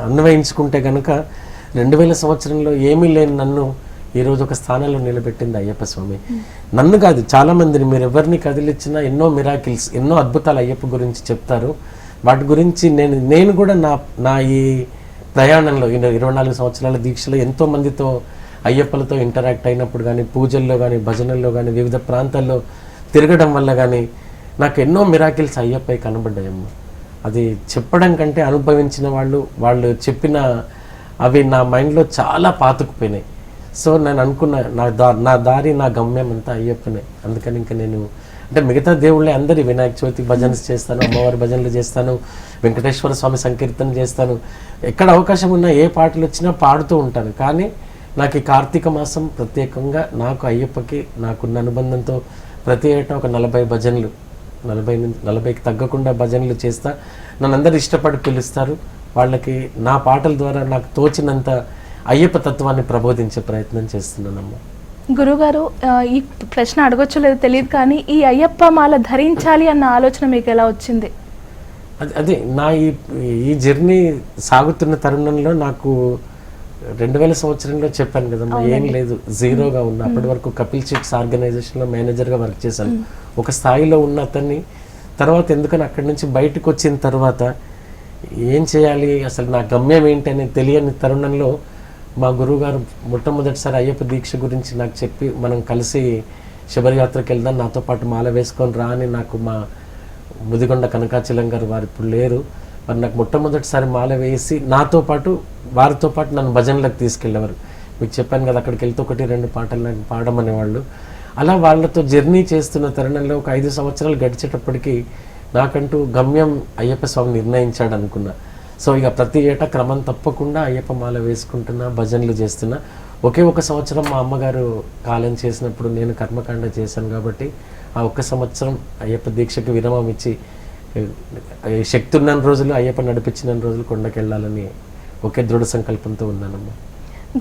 అన్వయించుకుంటే కనుక 2000 సంవత్సరంలో ఏమీ లేని నన్ను ఈరోజు ఒక స్థానంలో నిలబెట్టింది అయ్యప్ప స్వామి. నన్ను కాదు, చాలా మందిని, మీరు ఎవరిని కదిలిచ్చినా ఎన్నో మిరాకిల్స్, ఎన్నో అద్భుతాలు అయ్యప్ప గురించి చెప్తారు. వాటి గురించి నేను కూడా నా ఈ ప్రయాణంలో 24 సంవత్సరాల దీక్షలో ఎంతో మందితో అయ్యప్పలతో ఇంటరాక్ట్ అయినప్పుడు కానీ, పూజల్లో కానీ, భజనల్లో కానీ, వివిధ ప్రాంతాల్లో తిరగడం వల్ల కానీ నాకు ఎన్నో మిరాకిల్స్ అయ్యప్పై కనబడ్డాయమ్మ. అది చెప్పడం కంటే అనుభవించిన వాళ్ళు చెప్పిన అవి నా మైండ్లో చాలా పాతుకుపోయినాయి. సో నేను అనుకున్న నా దారి, నా గమ్యం అంతా అయ్యప్పనే. అందుకని ఇంకా నేను అంటే మిగతా దేవుళ్ళే అందరి వినాయక చవితి భజనలు చేస్తాను, అమ్మవారి భజనలు చేస్తాను, వెంకటేశ్వర స్వామి సంకీర్తన చేస్తాను. ఎక్కడ అవకాశం ఉన్నా ఏ పాటలు వచ్చినా పాడుతూ ఉంటాను. కానీ నాకు ఈ కార్తీక మాసం ప్రత్యేకంగా నాకు అయ్యప్పకి నాకున్న అనుబంధంతో ప్రతి ఏటా ఒక 40 భజనలు, 40కి తగ్గకుండా భజనలు చేస్తా. నన్ను అందరూ ఇష్టపడి పిలుస్తారు. వాళ్ళకి నా పాటల ద్వారా నాకు తోచినంత అయ్యప్ప తత్వాన్ని ప్రబోధించే ప్రయత్నం చేస్తున్నానమ్మా. గురుగారు, ఈ ప్రశ్న అడగొచ్చో లేదో తెలియదు కానీ ఈ అయ్యప్ప మాల ధరించాలి అన్న ఆలోచన మీకు ఎలా వచ్చింది? అదే నా ఈ జర్నీ సాగుతున్న తరుణంలో నాకు 2000 సంవత్సరంలో చెప్పాను కదమ్మా, ఏం లేదు, జీరోగా ఉన్నా. అప్పటి వరకు కపిల్ చిట్స్ ఆర్గనైజేషన్లో మేనేజర్గా వర్క్ చేశాను. ఒక స్థాయిలో ఉన్న అతన్ని తర్వాత ఎందుకని అక్కడి నుంచి బయటకు వచ్చిన తర్వాత ఏం చేయాలి, అసలు నా గమ్యం ఏంటి అని తెలియని తరుణంలో మా గురువుగారు మొట్టమొదటిసారి అయ్యప్ప దీక్ష గురించి నాకు చెప్పి, మనం కలిసి శబరియాత్రకి వెళ్దాం, నాతో పాటు మాల వేసుకొని రా అని నాకు మా ముదిగొండ కనకాచలం గారు, వారు ఇప్పుడు లేరు, వారు నాకు మొట్టమొదటిసారి మాల వేసి నాతో పాటు వారితో పాటు నన్ను భజనలకు తీసుకెళ్ళేవారు. మీకు చెప్పాను కదా, అక్కడికి వెళ్తే 1-2 పాటలు నాకు పాడమనేవాళ్ళు. అలా వాళ్ళతో జర్నీ చేస్తున్న తరుణంలో ఒక 5 సంవత్సరాలు గడిచేటప్పటికి నాకంటూ గమ్యం అయ్యప్ప స్వామి నిర్ణయించాడు అనుకున్నా. సో ఇక ప్రతి ఏటా క్రమం తప్పకుండా అయ్యప్ప మాల వేసుకుంటున్నా, భజనలు చేస్తున్నా. ఒకే ఒక సంవత్సరం మా అమ్మగారు కాలం చేసినప్పుడు నేను కర్మకాండ చేశాను కాబట్టి ఆ 1 సంవత్సరం అయ్యప్ప దీక్షకు విరామం ఇచ్చి శక్తి ఉన్న రోజులు, అయ్యప్ప నడిపించిన రోజులు కొండకి వెళ్ళాలని ఒకే దృఢ సంకల్పంతో ఉన్నానమ్మా.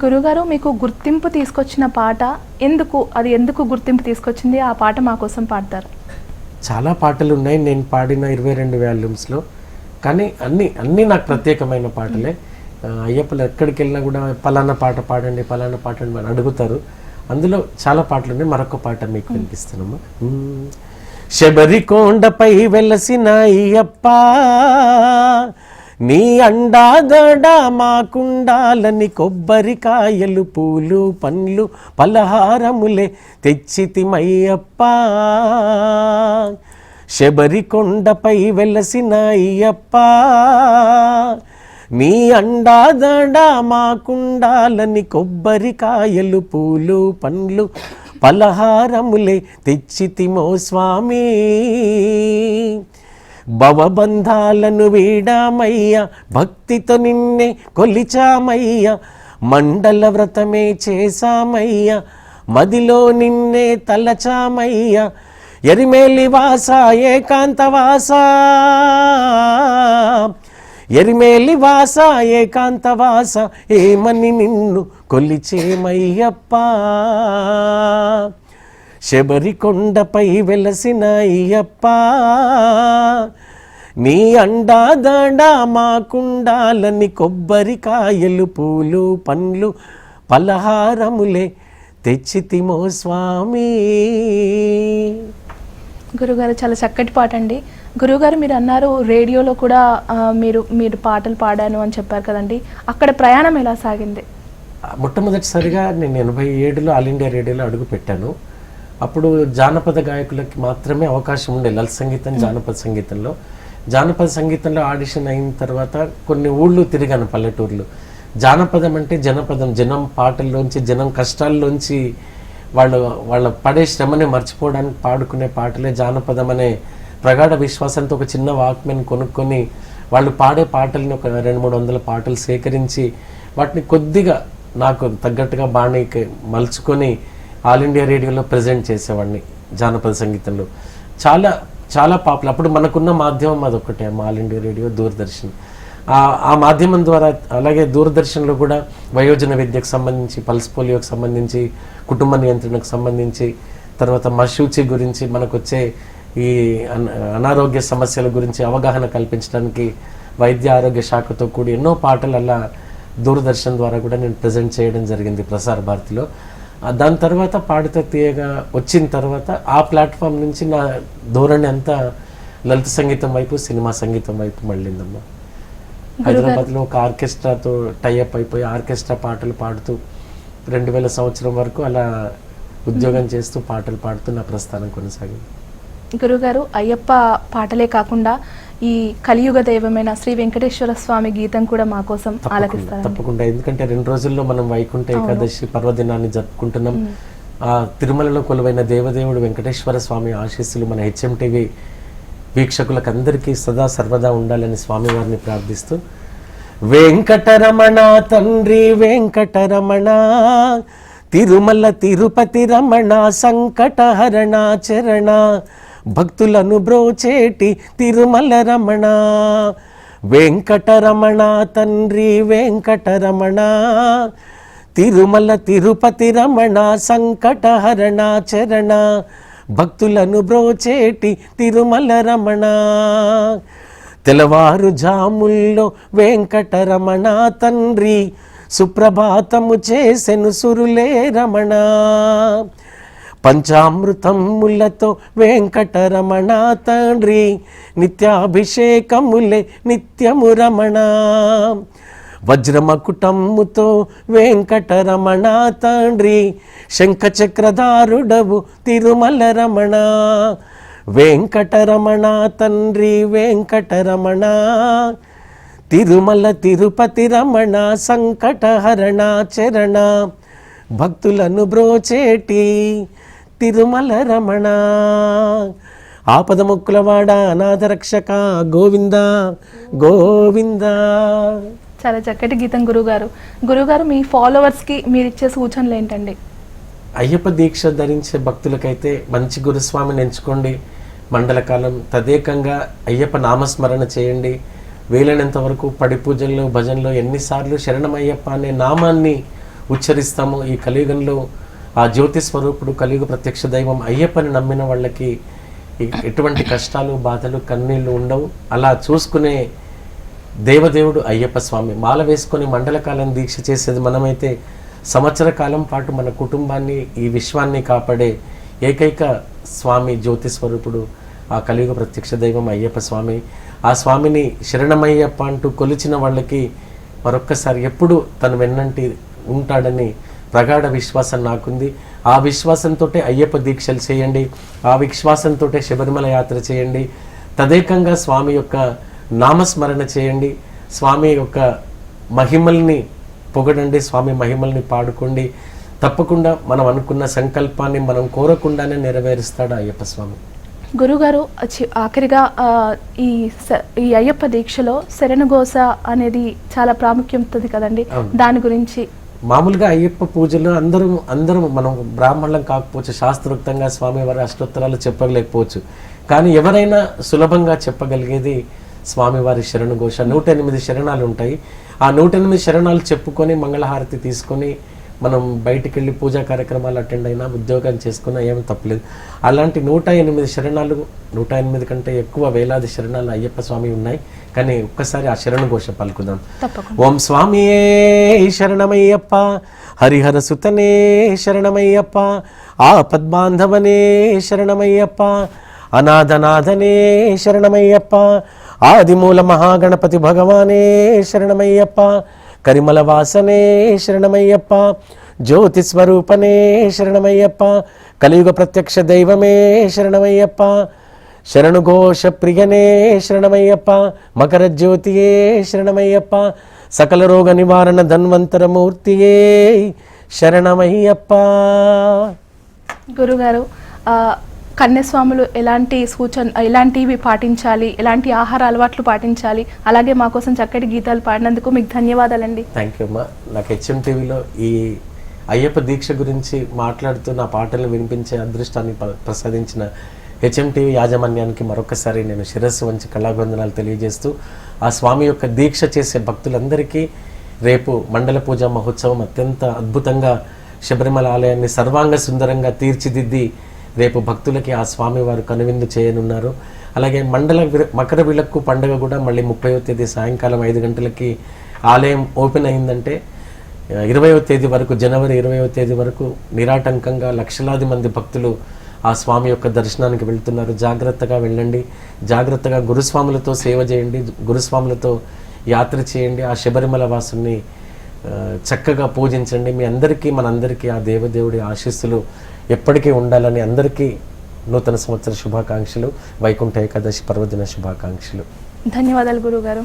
గురుగారు, మీకు గుర్తింపు తీసుకొచ్చిన పాట ఎందుకు గుర్తింపు తీసుకొచ్చింది? ఆ పాట మా కోసం పాడతారు. చాలా పాటలు ఉన్నాయి నేను పాడిన 22 వాల్యూమ్స్లో, కానీ అన్నీ నాకు ప్రత్యేకమైన పాటలే. అయ్యప్పలు ఎక్కడికి వెళ్ళినా కూడా పలానా పాట పాడండి, పలానా పాట అని అడుగుతారు. అందులో చాలా పాటలు ఉన్నాయి. మరొక పాట మీకు వినిపిస్తున్నాము. శబరి కొండపై వెలసిన అయ్యప్ప, నీ అండాదడ మాకుండాలని కొబ్బరికాయలు, పూలు, పండ్లు, పలహారములే తెచ్చితిమయ్యప్ప. శబరి కొండపై వెలసిన అయ్యప్ప, నీ అండాదడ మాకుండాలని కొబ్బరికాయలు, పూలు, పండ్లు, పలహారములే తెచ్చితిమో స్వామి. భవబంధాలను వీడామయ్య, భక్తితో నిన్నే కొలిచామయ్య, మండల వ్రతమే చేశామయ్య, మదిలో నిన్నే తలచామయ్య. ఎరిమేలి వాస ఏకాంతవాస, ఎరిమేలి వాస ఏకాంతవాస, ఏమని నిన్ను కొలిచేమయ్యప్ప. శబరి కొండపై వెలసిన అయ్యప్ప, నీ అండాదడ మాకుండాలని కొబ్బరికాయలు, పూలు, పండ్లు, పలహారములే తెచ్చితిమో స్వామి. గురుగారు, చాలా చక్కటి పాట అండి. గురుగారు, మీరు అన్నారు రేడియోలో కూడా మీరు పాటలు పాడాను అని చెప్పారు కదండి, అక్కడ ప్రయాణం ఎలా సాగింది? మొట్టమొదటిసారిగా నేను 87లో ఆల్ ఇండియా రేడియోలో అడుగు పెట్టాను. అప్పుడు జానపద గాయకులకి మాత్రమే అవకాశం ఉండే, లలిత సంగీతం, జానపద సంగీతంలో. జానపద సంగీతంలో ఆడిషన్ అయిన తర్వాత కొన్ని ఊళ్ళు తిరిగాను, పల్లెటూర్లు. జానపదం అంటే జనపదం, జనం పాటల్లోంచి, జనం కష్టాల్లోంచి వాళ్ళ పడే శ్రమని మర్చిపోవడానికి పాడుకునే పాటలే జానపదం అనే ప్రగాఢ విశ్వాసంతో ఒక చిన్న వాక్మెన్ కొనుక్కొని వాళ్ళు పాడే పాటల్ని ఒక 200-300 పాటలు సేకరించి వాటిని కొద్దిగా నాకు తగ్గట్టుగా బాణీకి మలుచుకొని ఆల్ ఇండియా రేడియోలో ప్రజెంట్ చేసేవాడిని జానపద సంగీతంలో. చాలా చాలా పాపులర్. అప్పుడు మనకున్న మాధ్యమం అదొక్కటే, ఆల్ ఇండియా రేడియో, దూరదర్శన్. ఆ మాధ్యమం ద్వారా, అలాగే దూరదర్శన్లో కూడా వయోజన విద్యకు సంబంధించి, పల్స్ పోలియోకి సంబంధించి, కుటుంబ నియంత్రణకు సంబంధించి, తర్వాత మశూచి గురించి, మనకు వచ్చే ఈ అనారోగ్య సమస్యల గురించి అవగాహన కల్పించడానికి వైద్య ఆరోగ్య శాఖతో కూడి ఎన్నో పాటలు అలా దూరదర్శన్ ద్వారా కూడా నేను ప్రజెంట్ చేయడం జరిగింది ప్రసార భారతిలో. దాని తర్వాత పాడుతా తీయగా వచ్చిన తర్వాత ఆ ప్లాట్ఫామ్ నుంచి నా ధోరణి అంతా లలిత సంగీతం వైపు, సినిమా సంగీతం వైపు మళ్ళీందమ్మా. హైదరాబాద్లో ఒక ఆర్కెస్ట్రాతో టైఅప్ అయిపోయి ఆర్కెస్ట్రా పాటలు పాడుతూ 2000 సంవత్సరం వరకు అలా ఉద్యోగం చేస్తూ పాటలు పాడుతూ నా ప్రస్థానం కొనసాగింది. గురుగారు, అయ్యప్ప పాటలే కాకుండా ఈ కలియుగ దైవమైన శ్రీ వెంకటేశ్వర స్వామి గీతం కూడా మా కోసం ఆలకిస్తారు? తప్పకుండా. ఎందుకంటే 2 రోజుల్లో మనం వైకుంఠ ఏకాదశి పర్వదినాన్ని జరుపుకుంటున్నాం. ఆ తిరుమలలో కొలువైన దేవదేవుడు వెంకటేశ్వర స్వామి ఆశీస్సులు మన HMTV వీక్షకులకు అందరికీ సదా సర్వదా ఉండాలని స్వామివారిని ప్రార్థిస్తూ, వెంకటరమణ తండ్రి వెంకటరమణ, తిరుమల తిరుపతి రమణ, సంకటహరణ చరణ, భక్తులను బ్రోచేటి తిరుమల రమణ. వెంకటరమణ తండ్రి వెంకటరమణ, తిరుమల తిరుపతి రమణ, సంకటహరణ చరణ, భక్తులను బ్రోచేటి తిరుమల రమణ. తెల్లవారు జాముల్లో వెంకటరమణ తండ్రి, సుప్రభాతము చేసెను సురులే రమణ. పంచామృతములతో వెంకటరమణ తండ్రి, నిత్యాభిషేకములే నిత్యము రమణ. వజ్రమకుటమ్ముతో వెంకటరమణ తండ్రి, శంఖచక్రధారుడవు తిరుమల రమణ. వెంకటరమణ తండ్రి వెంకటరమణ, తిరుమల తిరుపతి రమణ, సంకటహరణ చరణ, భక్తులను బ్రోచేటి తిరుమల రమణ. ఆపద మొక్కులవాడ అనాథ రక్షక గోవింద గోవింద. చాలా చక్కటి గీతం గురుగారు. గురుగారు, మీ ఫాలోవర్స్కి మీరు ఇచ్చే సూచనలు ఏంటండి? అయ్యప్ప దీక్ష ధరించే భక్తులకైతే మంచి గురుస్వామిని ఎంచుకోండి. మండలకాలం తదేకంగా అయ్యప్ప నామస్మరణ చేయండి. వీలైనంత వరకు పడి పూజల్లో, భజనలో ఎన్నిసార్లు శరణమయ్యప్ప అనే నామాన్ని ఉచ్చరిస్తాము. ఈ కలియుగంలో ఆ జ్యోతి స్వరూపుడు, కలియుగ ప్రత్యక్ష దైవం అయ్యప్పని నమ్మిన వాళ్ళకి ఎటువంటి కష్టాలు, బాధలు, కన్నీళ్లు ఉండవు. అలా చూసుకునే దేవదేవుడు అయ్యప్ప స్వామి. మాల వేసుకొని మండలకాలం దీక్ష చేసేది మనమైతే సంవత్సర కాలం పాటు మన కుటుంబాన్ని, ఈ విశ్వాన్ని కాపాడే ఏకైక స్వామి జ్యోతి స్వరూపుడు ఆ కలియుగ ప్రత్యక్ష దైవం అయ్యప్ప స్వామి. ఆ స్వామిని శరణమయ్యప్ప అంటూ కొలిచిన వాళ్ళకి మరొక్కసారి ఎప్పుడు తను వెన్నంటి ఉంటాడని ప్రగాఢ విశ్వాసం నాకుంది. ఆ విశ్వాసంతో అయ్యప్ప దీక్షలు చేయండి. ఆ విశ్వాసంతో శబరిమల యాత్ర చేయండి. తదేకంగా స్వామి యొక్క నామస్మరణ చేయండి. స్వామి యొక్క మహిమల్ని పొగడండి. స్వామి మహిమల్ని పాడుకోండి. తప్పకుండా మనం అనుకున్న సంకల్పాన్ని మనం కోరకుండానే నెరవేరుస్తాడు అయ్యప్ప స్వామి. గురుగారు, ఆఖరిగా ఈ అయ్యప్ప దీక్షలో శరణఘోష అనేది చాలా ప్రాముఖ్యం ఉంటుంది కదండి, దాని గురించి? మామూలుగా అయ్యప్ప పూజలు అందరం మనం బ్రాహ్మణులం కాకపోవచ్చు, శాస్త్రోక్తంగా స్వామివారి అష్టోత్తరాలు చెప్పలేకపోవచ్చు, కానీ ఎవరైనా సులభంగా చెప్పగలిగేది స్వామివారి శరణఘోష. 108 శరణాలు ఉంటాయి. ఆ 108 శరణాలు చెప్పుకొని మంగళహారతి తీసుకొని మనం బయటికి వెళ్ళి పూజా కార్యక్రమాలు అటెండ్ అయినా, ఉద్యోగం చేసుకున్నా ఏమి తప్పలేదు. అలాంటి 108 శరణాలు, 108 కంటే ఎక్కువ వేలాది శరణాలు అయ్యప్ప స్వామి ఉన్నాయి. కానీ ఒక్కసారి ఆ శరణఘోష పలుకుదాం. ఓం స్వామియే శరణమయ్యప్ప, హరిహర సుతనే శరణమయ్యప్ప, ఆపద్బాంధవనే శరణమయ్యప్ప, అనాథనాథనే శరణమయ్యప్ప, ఆదిమూల మహాగణపతి భగవానే శరణమయ్యప్ప, కరిమల వాసనే శరణమయ్యప్ప, జ్యోతి స్వరూపనే శరణమయ్యప్ప, కలియుగ ప్రత్యక్ష దైవమే శరణమయ్యప్ప, శరణుఘోష ప్రియనే శరణమయ్యప్ప, మకర జ్యోతియే శరణమయ్యప్ప, సకల రోగ నివారణ ధన్వంతరమూర్తియే శరణమయ్యప్ప. గురుగారు, కన్యస్వాములు ఎలాంటివి పాటించాలి, ఎలాంటి ఆహార అలవాట్లు పాటించాలి, అలాగే మా కోసం చక్కటి గీతాలు పాడినందుకు మీకు ధన్యవాదాలండి. థ్యాంక్ యూ అమ్మా. నాకు హెచ్ఎం టీవీలో ఈ అయ్యప్ప దీక్ష గురించి మాట్లాడుతూ నా పాటలు వినిపించే అదృష్టాన్ని ప్రసాదించిన హెచ్ఎం టీవీ యాజమాన్యానికి మరొకసారి నేను శిరస్సు వంచి కళాబంధనాలు తెలియజేస్తూ ఆ స్వామి యొక్క దీక్ష చేసే భక్తులందరికీ రేపు మండల పూజ మహోత్సవం అత్యంత అద్భుతంగా శబరిమల ఆలయాన్ని సర్వాంగ సుందరంగా తీర్చిదిద్ది రేపు భక్తులకి ఆ స్వామి వారు కనువిందు చేయనున్నారు. అలాగే మకర విలక్కు పండుగ కూడా మళ్ళీ 30వ తేదీ సాయంకాలం 5 గంటలకి ఆలయం ఓపెన్ అయిందంటే 20వ తేదీ వరకు, జనవరి 20వ తేదీ వరకు నిరాటంకంగా లక్షలాది మంది భక్తులు ఆ స్వామి యొక్క దర్శనానికి వెళ్తున్నారు. జాగ్రత్తగా వెళ్ళండి, జాగ్రత్తగా గురుస్వాములతో సేవ చేయండి, గురుస్వాములతో యాత్ర చేయండి, ఆ శబరిమల వాసుని చక్కగా పూజించండి. మీ అందరికీ మనందరికీ ఆ దేవదేవుడి ఆశీస్సులు ఎప్పటికీ ఉండాలని అందరికీ నూతన సంవత్సర శుభాకాంక్షలు, వైకుంఠ ఏకాదశి పర్వదిన శుభాకాంక్షలు. ధన్యవాదాలు గురుగారు.